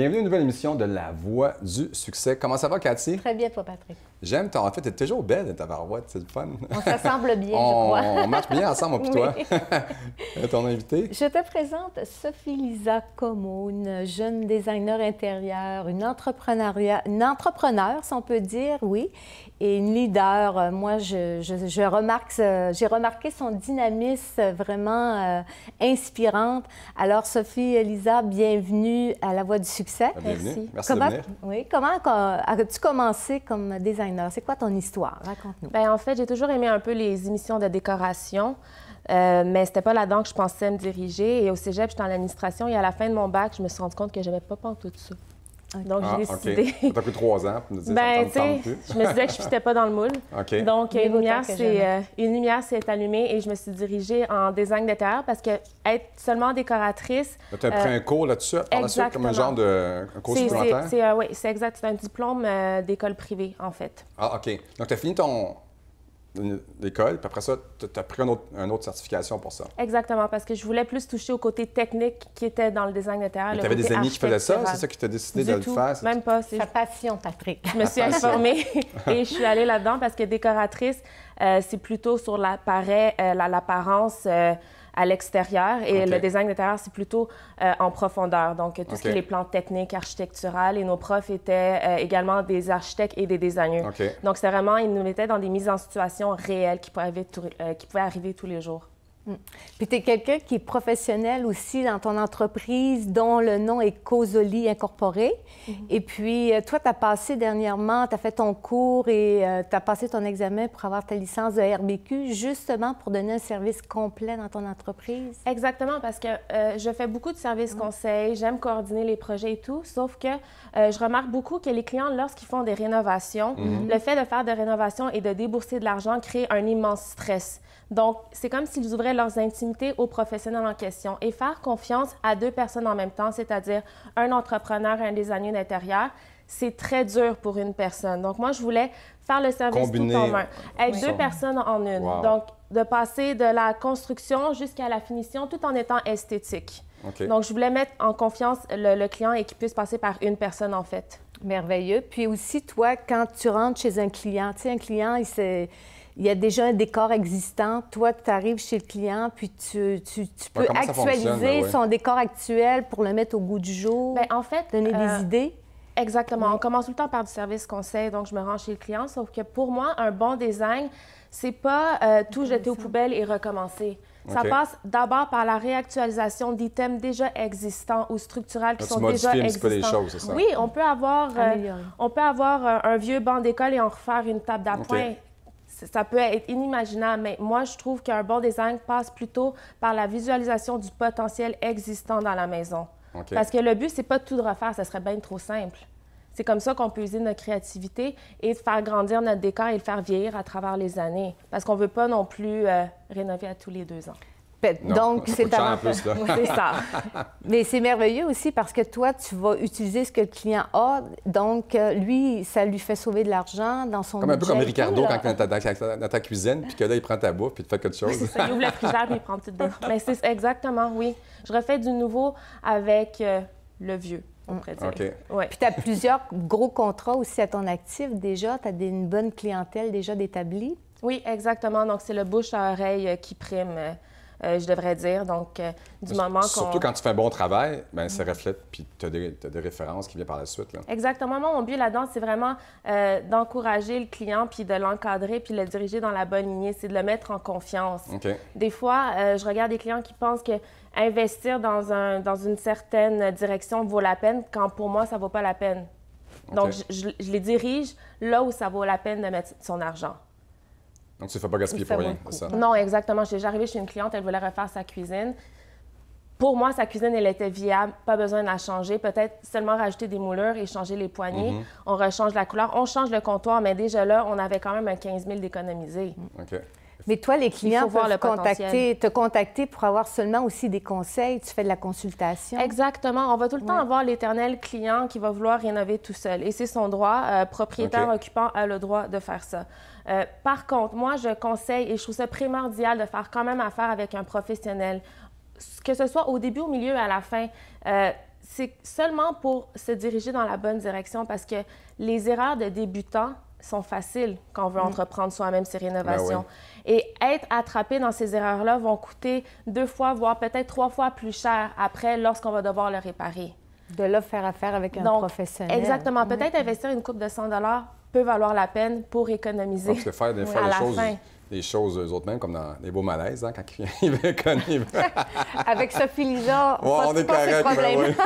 Bienvenue à une nouvelle émission de La Voix du succès. Comment ça va, Cathy? Très bien, toi, Patrick. J'aime ton... En fait, t'es toujours belle, ta barouette, c'est le fun. On s'assemble bien, je crois. On marche bien ensemble, moi et toi. Ton invité? Je te présente Sophie-Lisa Comeau, une jeune designer intérieur, une entrepreneur, si on peut dire, oui, et une leader. Moi, j'ai remarqué son dynamisme vraiment inspirante. Alors, Sophie-Lisa, bienvenue à La Voix du succès. Bienvenue. Merci de venir. Oui, comment as-tu commencé comme designer? C'est quoi ton histoire? Raconte-nous. Bien, en fait, j'ai toujours aimé un peu les émissions de décoration, mais c'était pas là-dedans que je pensais me diriger. Et au cégep, j'étais en administration et à la fin de mon bac, je me suis rendu compte que j'aimais pas tout ça. Donc, j'ai décidé... OK. T'as pris 3 ans pour nous dire ben, ça ne tente plus. Je me suis dit que je ne fitais pas dans le moule. OK. Donc, une lumière s'est allumée et je me suis dirigée en design d'intérieur parce que être seulement décoratrice... Tu as pris un cours là-dessus par la suite, comme un genre de cours supplémentaire? Oui, c'est exact. C'est un diplôme d'école privée, en fait. Ah, OK. Donc, tu as fini l'école, puis après ça, tu as pris une autre certification pour ça. Exactement, parce que je voulais plus toucher au côté technique qui était dans le design d'intérieur. Tu avais des amis qui faisaient ça? C'est ça qui t'a décidé de le faire? Même pas. C'est sa passion, Patrick. Je me suis informée et je suis allée là-dedans parce que décoratrice, c'est plutôt sur l'apparence à l'extérieur et le design d'intérieur, c'est plutôt en profondeur. Donc, tout ce qui est les plans techniques, architecturales. Et nos profs étaient également des architectes et des designers. Donc, c'est vraiment, ils nous mettaient dans des mises en situation réelles qui pouvaient arriver tous les jours. Puis tu es quelqu'un qui est professionnel aussi dans ton entreprise, dont le nom est Cosoli Incorporé. Et puis, toi, tu as passé dernièrement, tu as fait ton cours et tu as passé ton examen pour avoir ta licence de RBQ, justement pour donner un service complet dans ton entreprise. Exactement, parce que je fais beaucoup de services conseils, j'aime coordonner les projets et tout, sauf que je remarque beaucoup que les clients, lorsqu'ils font des rénovations, le fait de faire des rénovations et de débourser de l'argent crée un immense stress. Donc, c'est comme s'ils ouvraient leurs intimités aux professionnels en question. Et faire confiance à 2 personnes en même temps, c'est-à-dire un entrepreneur et un designer d'intérieur, c'est très dur pour une personne. Donc, moi, je voulais faire le service tout en un. Être 2 personnes en une. Wow. Donc, de passer de la construction jusqu'à la finition tout en étant esthétique. Donc, je voulais mettre en confiance le client et qu'il puisse passer par une personne, en fait. Merveilleux. Puis aussi, toi, quand tu rentres chez un client, tu sais, un client, il y a déjà un décor existant. Toi, tu arrives chez le client, puis tu peux actualiser son décor actuel pour le mettre au goût du jour, bien, en fait, donner des idées. Exactement. On commence tout le temps par du service conseil, donc je me rends chez le client, sauf que pour moi, un bon design, c'est pas tout jeter aux poubelles et recommencer. Ça passe d'abord par la réactualisation d'items déjà existants ou structurels qui sont déjà existants. Un petit peu les choses, c'est ça? Oui, on peut avoir un vieux banc d'école et en refaire une table d'appoint. Ça peut être inimaginable, mais moi, je trouve qu'un bon design passe plutôt par la visualisation du potentiel existant dans la maison. Parce que le but, c'est pas de tout refaire, ça serait bien trop simple. C'est comme ça qu'on peut user notre créativité et faire grandir notre décor et le faire vieillir à travers les années. Parce qu'on veut pas non plus rénover à tous les 2 ans. Donc, c'est c'est ça. Mais c'est merveilleux aussi parce que toi, tu vas utiliser ce que le client a. Donc, lui, ça lui fait sauver de l'argent dans son budget. Un peu comme Ricardo quand tu es dans ta cuisine, puis que là, il prend ta bouffe, puis tu fais quelque chose. C'est ça, il ouvre le frigidaire, puis il prend tout dedans. Mais c'est exactement, oui. Je refais du nouveau avec le vieux, on pourrait dire. Ouais. Puis tu as plusieurs gros contrats aussi à ton actif déjà. Tu as une bonne clientèle déjà d'établie. Oui, exactement. Donc, c'est le bouche à oreille qui prime. Je devrais dire. Donc, du moment qu'on... Surtout quand tu fais un bon travail, bien, ça reflète, puis tu as des références qui viennent par la suite. Là. Exactement. Moi, mon but là-dedans, c'est vraiment d'encourager le client, puis de l'encadrer, puis de le diriger dans la bonne lignée. C'est de le mettre en confiance. Des fois, je regarde des clients qui pensent que investir dans une certaine direction vaut la peine, quand pour moi, ça ne vaut pas la peine. Donc, je les dirige là où ça vaut la peine de mettre son argent. Donc, tu ne fais pas gaspiller pour rien, c'est ça? Non, exactement. J'arrivais chez une cliente, elle voulait refaire sa cuisine. Pour moi, sa cuisine, elle était viable, pas besoin de la changer. Peut-être seulement rajouter des moulures et changer les poignées. On rechange la couleur, on change le comptoir, mais déjà là, on avait quand même un 15 000 d'économiser. Mais toi, les clients peuvent te contacter pour avoir seulement aussi des conseils. Tu fais de la consultation. Exactement. On va tout le temps avoir l'éternel client qui va vouloir rénover tout seul. Et c'est son droit. Propriétaire occupant a le droit de faire ça. Par contre, moi, je conseille et je trouve ça primordial de faire quand même affaire avec un professionnel. Que ce soit au début, au milieu, à la fin. c'est seulement pour se diriger dans la bonne direction parce que les erreurs de débutants sont faciles quand on veut entreprendre soi-même ses rénovations. Et être attrapé dans ces erreurs-là vont coûter 2 fois, voire peut-être 3 fois plus cher après lorsqu'on va devoir le réparer. De là, faire affaire avec un professionnel. Exactement. Peut-être investir une coupe de 100 $ peut valoir la peine pour économiser. Parce que faire des choses eux autres mêmes, comme dans les beaux malaises, hein, quand il veut Avec Sophie Lisa, on est correct.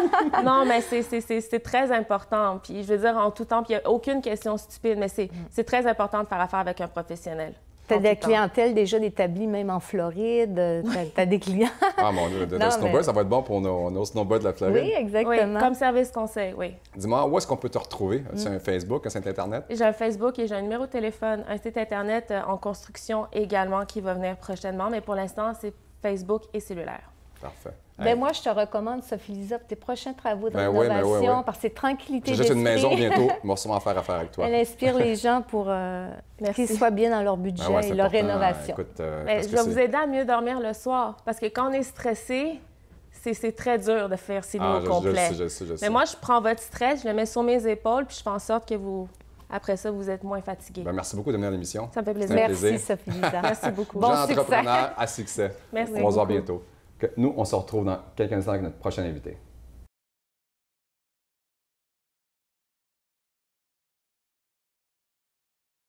Non, mais c'est très important. Puis je veux dire, en tout temps, puis il n'y a aucune question stupide, mais c'est très important de faire affaire avec un professionnel. Tu as des clientèles déjà établies, même en Floride. Tu as des clients. Ah mon Dieu, de snowboard, ça va être bon pour nos snowboards de la Floride. Oui, exactement. Oui, comme service conseil, oui. Dis-moi, où est-ce qu'on peut te retrouver? As-tu un Facebook, un site Internet? J'ai un Facebook et j'ai un numéro de téléphone, un site Internet en construction également qui va venir prochainement, mais pour l'instant, c'est Facebook et cellulaire. Parfait. Bien, moi, je te recommande, Sophie Lisa, pour tes prochains travaux de rénovation, par ses tranquillités d'esprit. J'ai juste une maison bientôt, on va sûrement faire affaire avec toi. Elle inspire les gens pour qu'ils soient bien dans leur budget et leur rénovation. Écoute, je vais vous aider à mieux dormir le soir, parce que quand on est stressé, c'est très dur de faire ces nuits au complet. Je sais. Mais moi, je prends votre stress, je le mets sur mes épaules, puis je fais en sorte que après ça, vous êtes moins fatigué. Merci beaucoup de venir à l'émission. Ça me fait plaisir. Merci, Sophie Lisa. Merci beaucoup. Bon Entrepreneur à succès. Merci. On va se voir bientôt. Nous, on se retrouve dans quelques instants avec notre prochain invité.